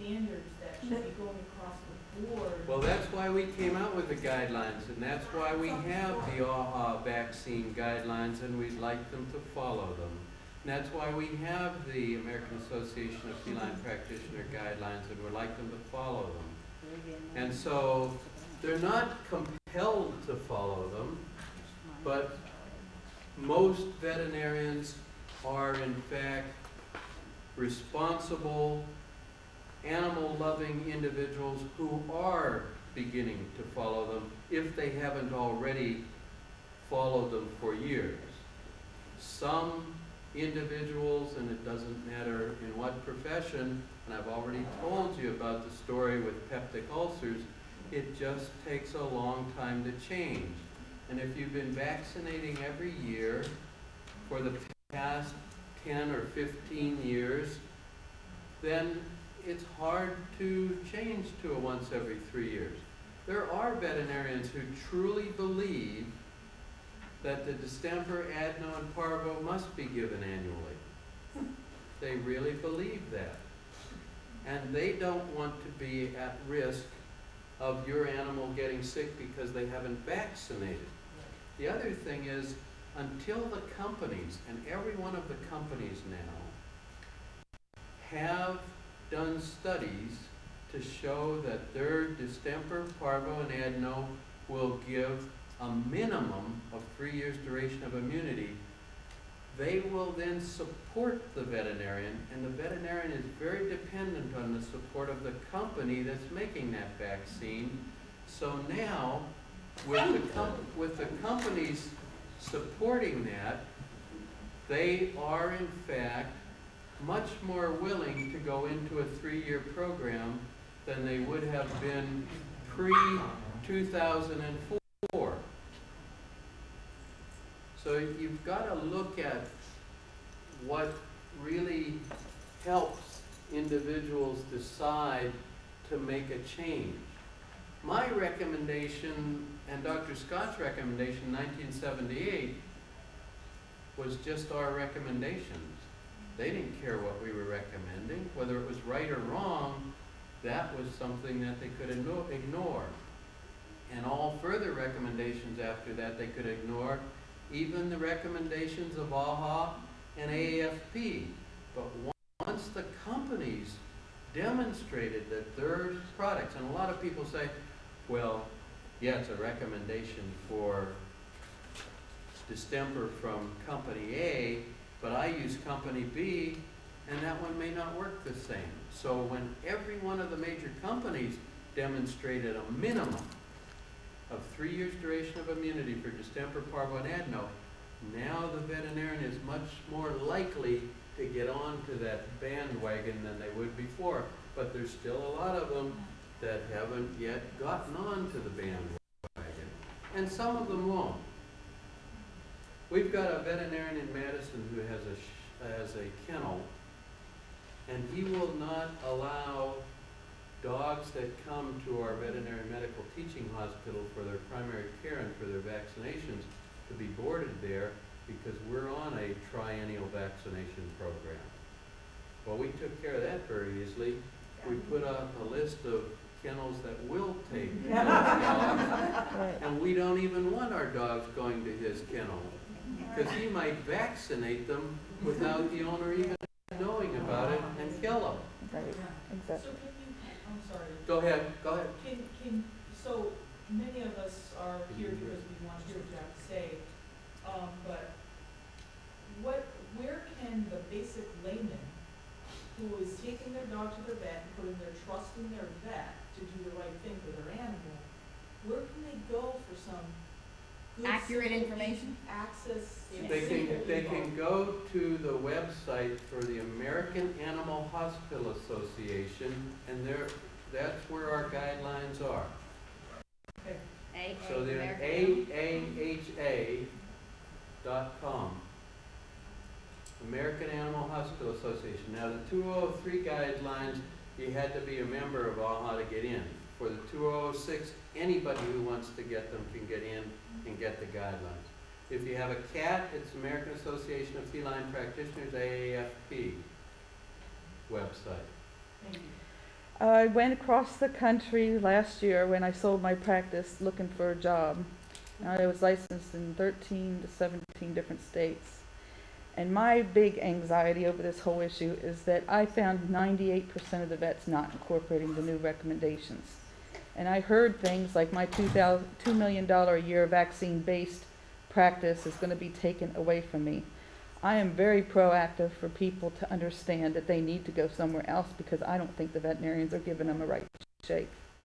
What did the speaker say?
standards that should be going across the board. Well, that's why we came out with the guidelines, and that's why we have the AHA vaccine guidelines, and we'd like them to follow them. And that's why we have the American Association of Feline Practitioner guidelines, and we'd like them to follow them. And so they're not compelled to follow them, but most veterinarians are in fact responsible, animal-loving individuals who are beginning to follow them if they haven't already followed them for years. Some individuals, and it doesn't matter in what profession, and I've already told you about the story with peptic ulcers, it just takes a long time to change. And if you've been vaccinating every year for the past 10 or 15 years, then it's hard to change to a once every 3 years. There are veterinarians who truly believe that the distemper, adeno, and parvo must be given annually. They really believe that. And they don't want to be at risk of your animal getting sick because they haven't vaccinated. The other thing is, until the companies, and every one of the companies now, have done studies to show that their distemper, parvo, and adeno will give a minimum of 3 years duration of immunity, they will then support the veterinarian, and the veterinarian is very dependent on the support of the company that's making that vaccine. So now, with the companies supporting that, they are in fact much more willing to go into a 3-year program than they would have been pre-2004. So you've got to look at what really helps individuals decide to make a change. My recommendation, and Dr. Scott's recommendation in 1978, was just our recommendations. They didn't care what we were recommending. Whether it was right or wrong, that was something that they could ignore. And all further recommendations after that they could ignore, even the recommendations of AHA and AAFP. But once the companies demonstrated that their products, and a lot of people say, well, yeah, it's a recommendation for distemper from company A, but I use company B, and that one may not work the same. So when every one of the major companies demonstrated a minimum of 3 years duration of immunity for distemper, parvo, and adeno, now the veterinarian is much more likely to get onto that bandwagon than they would before. But there's still a lot of them that haven't yet gotten onto the bandwagon. And some of them won't. We've got a veterinarian in Madison who has a kennel, and he will not allow dogs that come to our veterinary medical teaching hospital for their primary care and for their vaccinations to be boarded there because we're on a triennial vaccination program. Well, we took care of that very easily. We put up a list of kennels that will take those dogs, and we don't even want our dogs going to his kennel because he might vaccinate them without the owner even knowing about it and kill them. Right, exactly. So can you, I'm sorry. Go ahead, go ahead. So many of us are here because we want to hear what you have to say, but where can the basic layman who is taking their dog to their vet and putting their trust in their vet to do the right thing for their animal, where can they go for some good, accurate simple, information? Access. They can go to the website for the American Animal Hospital Association, and that's where our guidelines are. Okay. So they're AAHA.com. American Animal Hospital Association. Now the 2003 guidelines, you had to be a member of AHA to get in. For the 2006, anybody who wants to get them can get in and get the guidelines. If you have a cat, it's American Association of Feline Practitioners, AAFP website. Thank you. I went across the country last year when I sold my practice looking for a job. I was licensed in 13 to 17 different states. And my big anxiety over this whole issue is that I found 98% of the vets not incorporating the new recommendations. And I heard things like my $2 million a year vaccine-based practice is going to be taken away from me. I am very proactive for people to understand that they need to go somewhere else because I don't think the veterinarians are giving them a right shake.